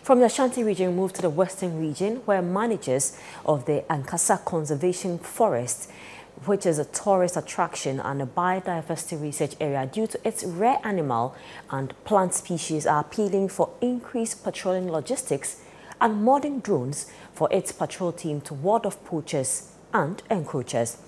From the Ashanti region, move to the Western region, where managers of the Ankasa Conservation Forest, which is a tourist attraction and a biodiversity research area due to its rare animal and plant species, are appealing for increased patrolling logistics and modern drones for its patrol team to ward off poachers and encroachers.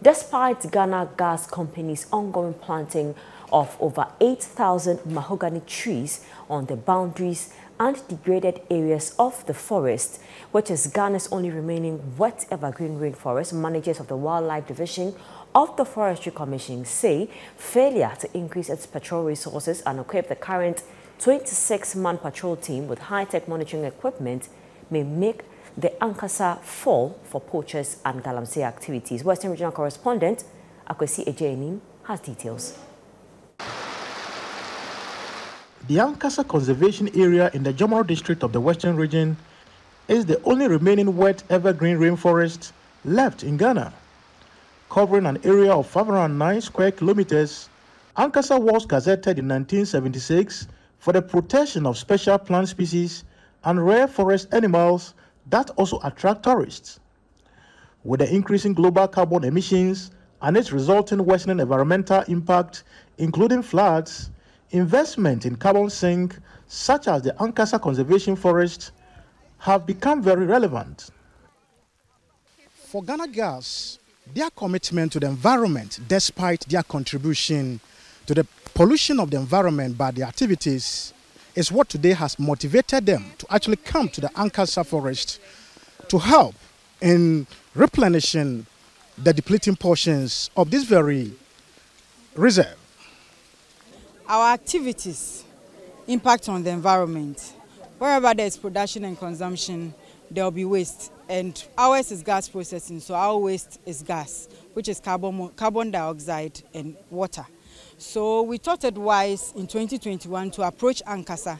Despite Ghana Gas Company's ongoing planting of over 8,000 mahogany trees on the boundaries and degraded areas of the forest, which is Ghana's only remaining wet evergreen rainforest, managers of the Wildlife Division of the Forestry Commission say failure to increase its patrol resources and equip the current 26-man patrol team with high-tech monitoring equipment may make the Ankasa fall for poachers and galamsey activities. Western Regional Correspondent Akwesi Ejeanim has details. The Ankasa Conservation Area in the Jomaro district of the Western Region is the only remaining wet evergreen rainforest left in Ghana. Covering an area of 509 square kilometers, Ankasa was gazetted in 1976 for the protection of special plant species and rare forest animals that also attract tourists. With the increasing global carbon emissions and its resulting worsening environmental impact, including floods, investment in carbon sink, such as the Ankasa Conservation Forest, have become very relevant. For Ghana Gas, their commitment to the environment, despite their contribution to the pollution of the environment by their activities, is what today has motivated them to actually come to the Ankasa forest to help in replenishing the depleting portions of this very reserve. Our activities impact on the environment. Wherever there is production and consumption, there will be waste. And ours is gas processing, so our waste is gas, which is carbon dioxide and water. So we thought it wise in 2021 to approach Ankasa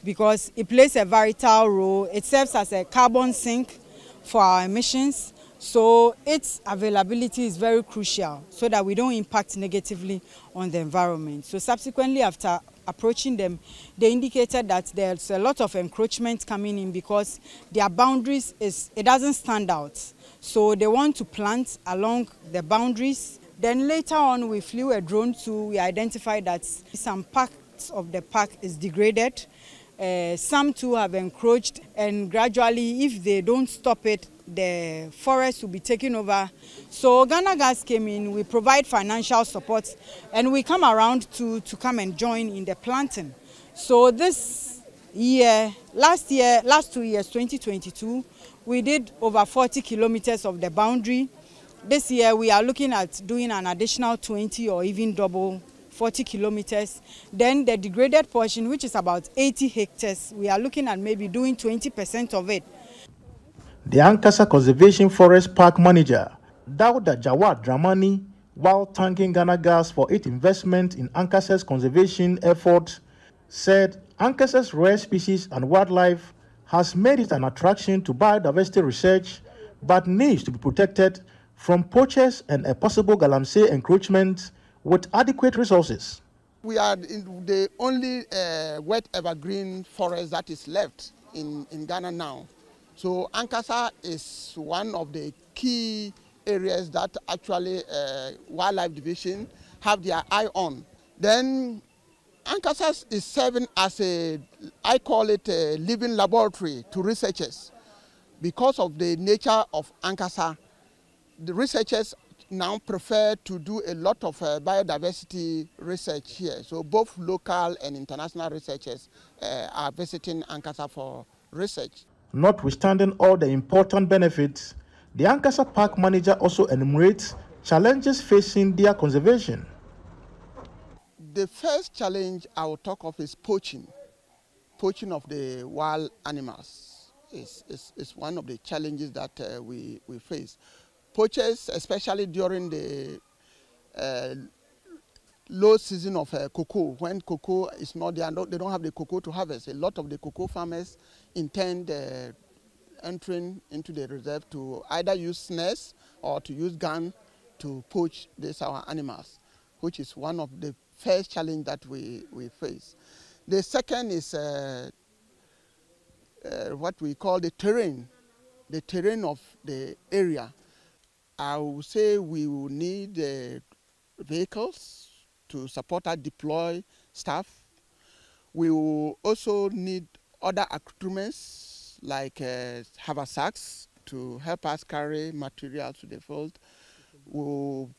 because it plays a vital role. It serves as a carbon sink for our emissions. So its availability is very crucial so that we don't impact negatively on the environment. So subsequently, after approaching them, they indicated that there's a lot of encroachment coming in because their boundaries, it doesn't stand out. So they want to plant along the boundaries. Then later on, we flew a drone we identified that some parts of the park is degraded. Some too have encroached, and gradually, if they don't stop it, the forest will be taken over. So Ghana Gas came in, we provide financial support, and we come around to come and join in the planting. So this year, last 2 years, 2022, we did over 40 kilometers of the boundary. This year, we are looking at doing an additional 20 or even double 40 kilometers. Then the degraded portion, which is about 80 hectares, we are looking at maybe doing 20% of it. The Ankasa Conservation Forest Park Manager, Dauda Jawad Dramani, while thanking Ghana Gas for its investment in Ankasa's conservation effort, said Ankasa's rare species and wildlife has made it an attraction to biodiversity research, but needs to be protected from poachers and a possible galamsey encroachment with adequate resources. We are in the only wet evergreen forest that is left in Ghana now. So Ankasa is one of the key areas that actually Wildlife Division have their eye on. Then Ankasa is serving as I call it a living laboratory to researchers. Because of the nature of Ankasa, the researchers now prefer to do a lot of biodiversity research here. So both local and international researchers are visiting Ankasa for research. Notwithstanding all the important benefits, the Ankasa Park Manager also enumerates challenges facing their conservation. The first challenge I will talk of is poaching. Poaching of the wild animals is one of the challenges that we face. Poachers, especially during the low season of cocoa, when cocoa is not there, they don't have the cocoa to harvest. A lot of the cocoa farmers intend entering into the reserve to either use snares or to use gun to poach our animals, which is one of the first challenge that we face. The second is what we call the terrain of the area. I would say we will need vehicles to support us deploy staff. We will also need other accoutrements like haversacks to help us carry material to the field. We'll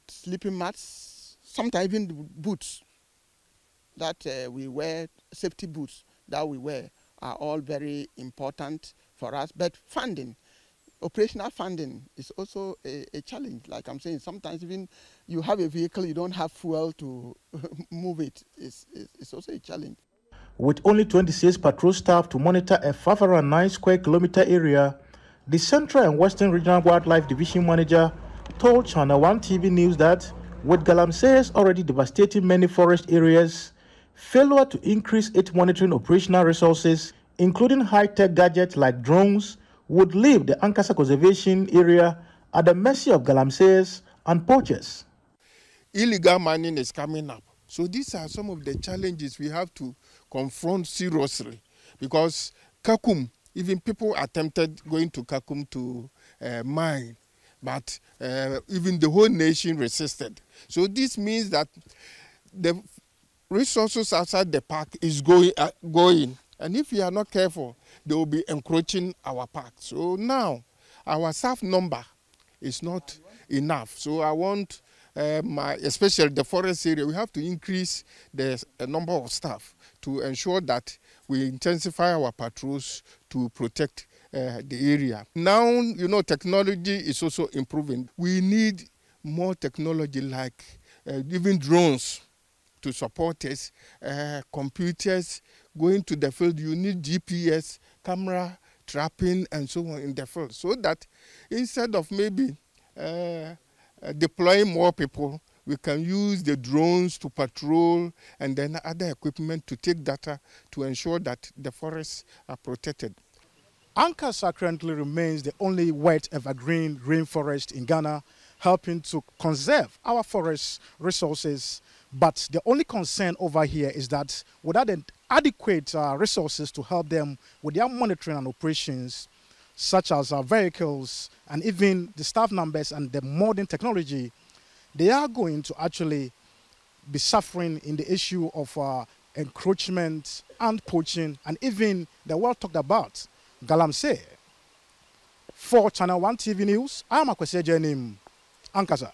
sleeping mats, sometimes even boots that we wear, safety boots that we wear are all very important for us. But funding, operational funding is also a challenge. Like I'm saying, sometimes even you have a vehicle, you don't have fuel to move it. It's also a challenge. With only 26 patrol staff to monitor a 509 square kilometer area, the Central and Western Regional Wildlife Division Manager told ChannelOne TV News that with galamseys already devastating many forest areas, failure to increase its monitoring operational resources, including high-tech gadgets like drones, would leave the Ankasa conservation area at the mercy of galamseys and poachers. Illegal mining is coming up. So these are some of the challenges we have to confront seriously, because Kakum, even people attempted going to Kakum to mine, but even the whole nation resisted. So this means that the resources outside the park is going, and if we are not careful, they will be encroaching our park. So now our staff number is not enough. So I want especially the forest area, we have to increase the number of staff to ensure that we intensify our patrols to protect the area. Now, you know, technology is also improving. We need more technology like even drones to support us, computers, going to the field, you need GPS, camera, trapping, and so on in the field, so that instead of maybe deploying more people, we can use the drones to patrol and then other equipment to take data to ensure that the forests are protected. Ankasa currently remains the only wet evergreen rainforest in Ghana, helping to conserve our forest resources. But the only concern over here is that without adequate resources to help them with their monitoring and operations, such as vehicles and even the staff numbers and the modern technology, they are going to actually be suffering in the issue of encroachment and poaching, and even the well talked about galamsey. For ChannelOne TV News, I'm Ankasa.